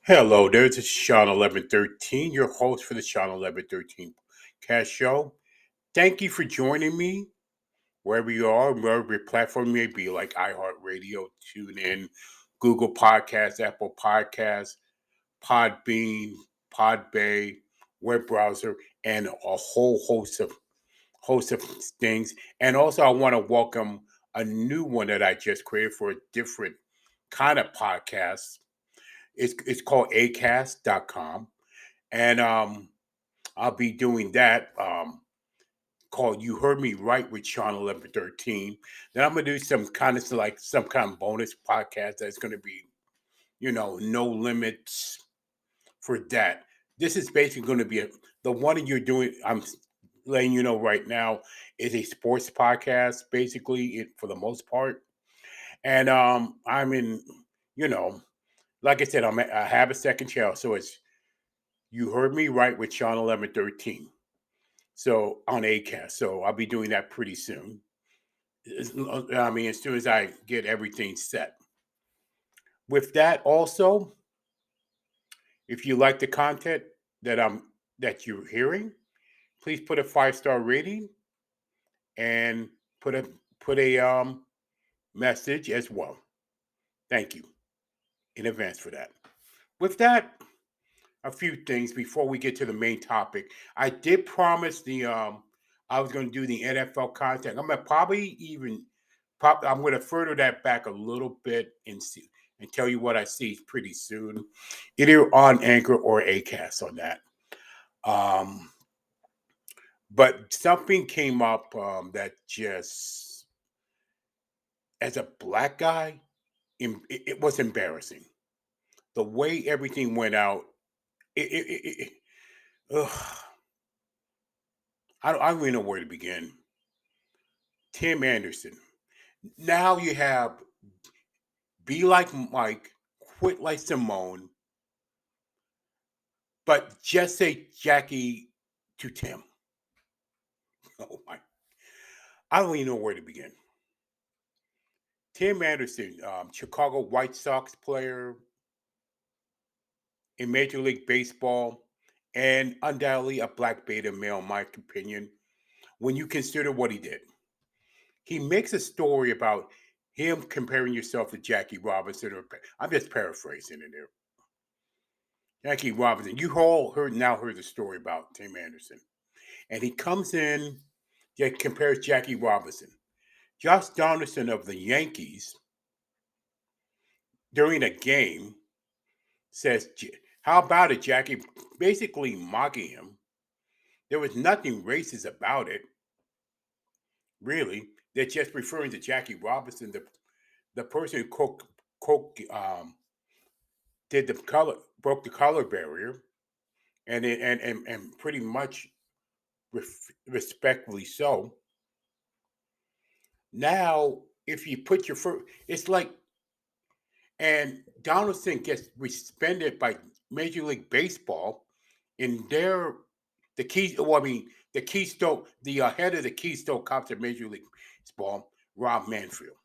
Hello there, this is Shawn 1113, your host for the Shawn 1113 Cast Show. Thank you for joining me wherever you are, wherever your platform may be, like iHeartRadio, TuneIn, Google Podcasts, Apple Podcasts, Podbean, Podbay, web browser, and a whole host of things. And also, I want to welcome a new one that I just created for a different kind of podcast. It's called acast.com. And I'll be doing that called You Heard Me Right with Shawn 1113. Then I'm going to do some kind of bonus podcast that's going to be, no limits for that. This is basically going to be the one that you're doing. I'm letting you know right now is a sports podcast, basically, for the most part. And I'm in, you know, like I said, I have a second channel. So it's You Heard Me Right with Shawn 1113. So on ACAST. So I'll be doing that pretty soon. As soon as I get everything set. With that, also, if you like the content that you're hearing, please put a 5-star rating and put a message as well. Thank you in advance for that. With that, a few things before we get to the main topic. I did promise I was going to do the NFL content. I'm gonna probably even I'm going to further that back a little bit and tell you what I see pretty soon, either on Anchor or Acast on that. But something came up that just, as a black guy, it was embarrassing. The way everything went out, ugh, I don't even know where to begin. Tim Anderson. Now you have be like Mike, quit like Simone, but just say Jackie to Tim. Oh my! I don't even know where to begin. Tim Anderson, Chicago White Sox player in Major League Baseball, and undoubtedly a black beta male, in my opinion. When you consider what he did, he makes a story about him comparing yourself to Jackie Robinson. I'm just paraphrasing in there. Jackie Robinson. You all heard the story about Tim Anderson, and he comes in, compares Jackie Robinson. Josh Donaldson of the Yankees during a game says, "How about it, Jackie?" Basically mocking him. There was nothing racist about it, really. They're just referring to Jackie Robinson, the person who did the color broke the color barrier, and pretty much respectfully so. Now, if you put your first, it's like, and Donaldson gets suspended by Major League Baseball in the key. Well, I mean, the Keystone, the head of the Keystone Cops at Major League Baseball, Rob Manfield,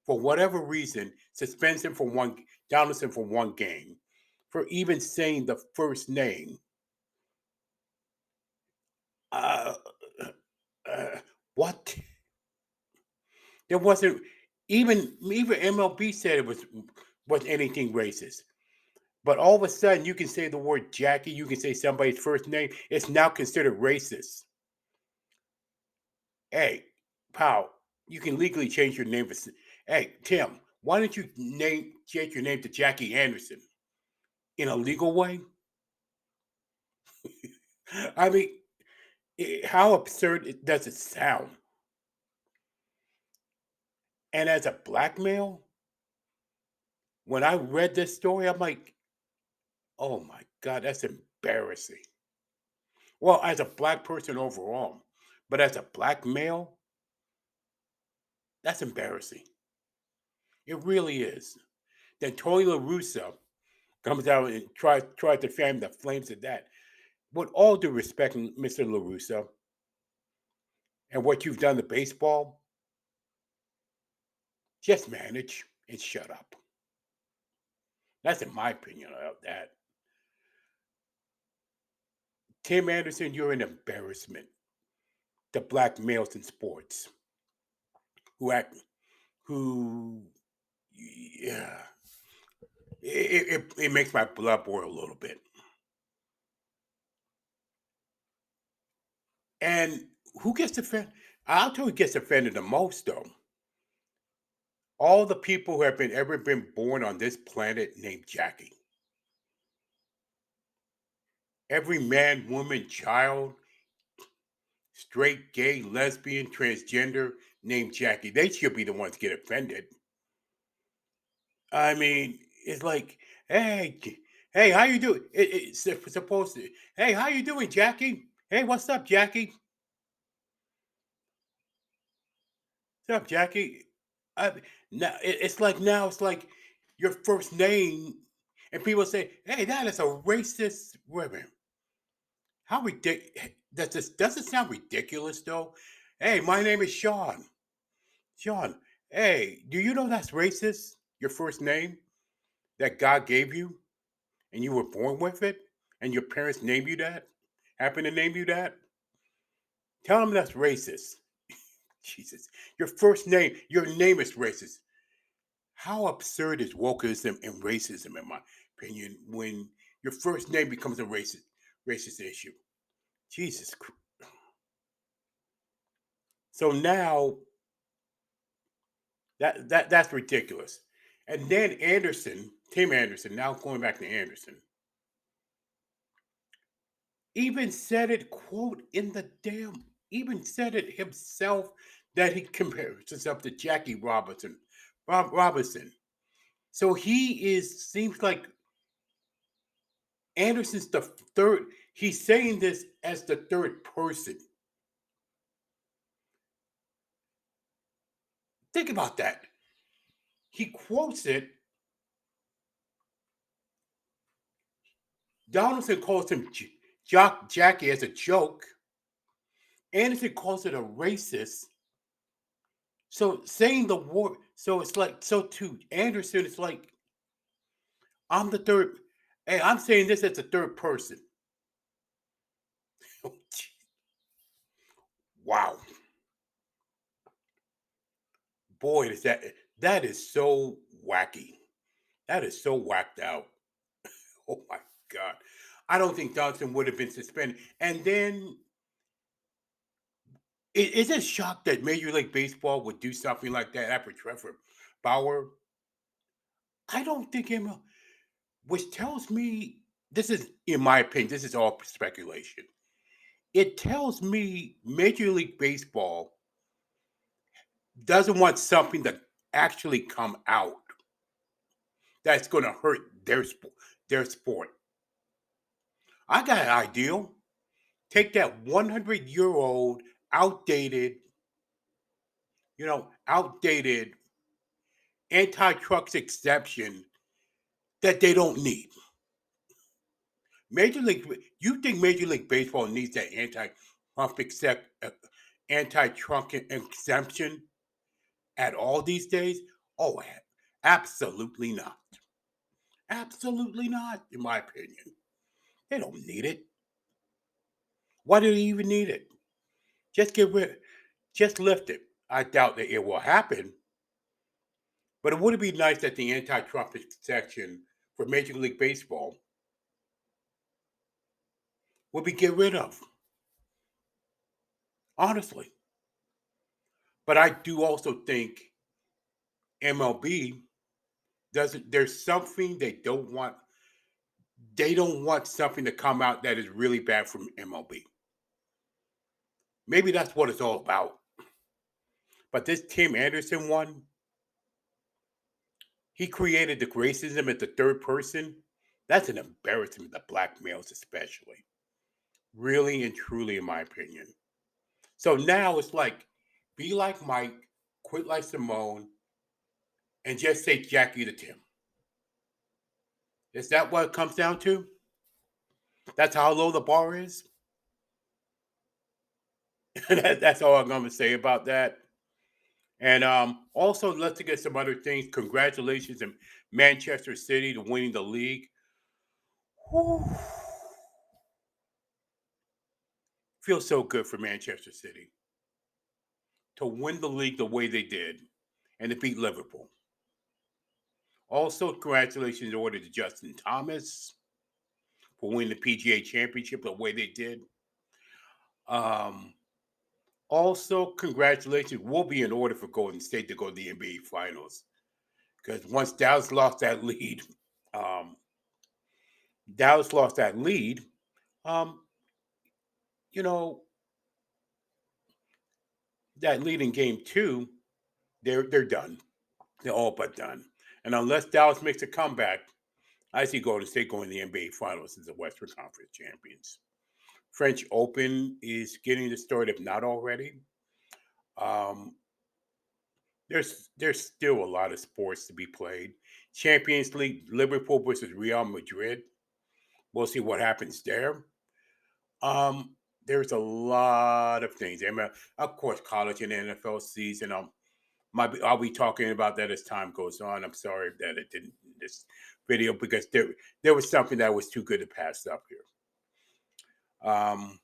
for whatever reason, suspends him for Donaldson for one game for even saying the first name. Uh, what? There wasn't even MLB said it was anything racist. But all of a sudden, you can say the word Jackie. You can say somebody's first name. It's now considered racist. Hey, pal, you can legally change your name. Hey, Tim, why don't you change your name to Jackie Anderson in a legal way? I mean, how absurd does it sound? And as a black male, when I read this story, I'm like, oh my God, that's embarrassing. Well, as a black person overall, but as a black male, that's embarrassing. It really is. Then Tony La Russa comes out and tries to fan the flames of that. With all due respect, Mr. La Russa, and what you've done to baseball, just manage and shut up. That's in my opinion of that. Tim Anderson, you're an embarrassment to black males in sports who act, who, yeah, it makes my blood boil a little bit. And who gets offended? I'll tell you who gets offended the most, though. All the people who have been ever been born on this planet named Jackie. Every man, woman, child, straight, gay, lesbian, transgender named Jackie. They should be the ones to get offended. I mean, it's like, hey, hey, how you doing? It's supposed to. Hey, how you doing, Jackie? Hey, what's up, Jackie? What's up, Jackie? I, now it's like your first name, and people say, "Hey, that is a racist woman." How ridiculous! Does it sound ridiculous though? Hey, my name is Shawn. Shawn. Hey, do you know that's racist? Your first name that God gave you, and you were born with it, and your parents named you that, happen to name you that. Tell them that's racist. Jesus, your name is racist. How absurd is wokeism and racism, in my opinion, when your first name becomes a racist issue? Jesus. So now that's ridiculous. And then Anderson, Tim Anderson, now going back to Anderson, even said it, quote, in the damn, even said it himself that he compares himself to Jackie Robinson. So he seems like Anderson's the third. He's saying this as the third person. Think about that. He quotes it. Donaldson calls him Jackie as a joke. Anderson calls it a racist. So saying the word, so it's like, so to Anderson, it's like, I'm the third. Hey, I'm saying this as the third person. Wow. Boy, that is so wacky. That is so whacked out. Oh my God. I don't think Johnson would have been suspended. And then is it shocked that Major League Baseball would do something like that after Trevor Bauer? I don't think him, which tells me, this is, in my opinion, this is all speculation. It tells me Major League Baseball doesn't want something to actually come out that's going to hurt their sport. I got an idea. Take that 100-year-old outdated, outdated antitrust exception that they don't need. You think Major League Baseball needs that anti-Trump exemption at all these days? Oh, absolutely not. Absolutely not, in my opinion. They don't need it. Why do they even need it? Just get rid, just lift it. I doubt that it will happen, but it would be nice that the anti-Trump section for Major League Baseball would be get rid of. Honestly. But I do also think MLB doesn't, there's something they don't want. They don't want something to come out that is really bad from MLB. Maybe that's what it's all about. But this Tim Anderson one, he created the racism at the third person. That's an embarrassment to black males, especially. Really and truly, in my opinion. So now it's like, be like Mike, quit like Simone, and just say Jackie to Tim. Is that what it comes down to? That's how low the bar is? That's all I'm going to say about that. And also, let's get some other things. Congratulations in Manchester City to winning the league. Whew. Feels so good for Manchester City to win the league the way they did and to beat Liverpool. Also, congratulations in order to Justin Thomas for winning the PGA Championship the way they did. Um, Also, congratulations will be in order for Golden State to go to the NBA Finals because once Dallas lost that lead, um, Dallas lost that lead. Um, you know that lead in Game Two, they're done. They're all but done. And unless Dallas makes a comeback, I see Golden State going to the NBA Finals as the Western Conference champions. French Open is getting the start, if not already. Um, there's still a lot of sports to be played. Champions League, Liverpool versus Real Madrid. We'll see what happens there. Um, there's a lot of things. I mean, of course, college and NFL season. I'll be talking about that as time goes on. I'm sorry that it didn't in this video because there was something that was too good to pass up here. Um,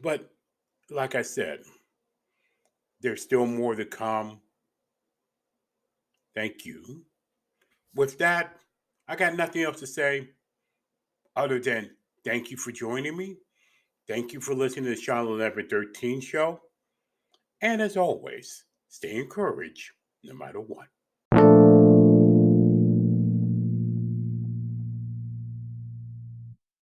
but like I said, there's still more to come. Thank you. With that, I got nothing else to say other than thank you for joining me. Thank you for listening to the Shawn 1113 show. And as always, stay encouraged no matter what.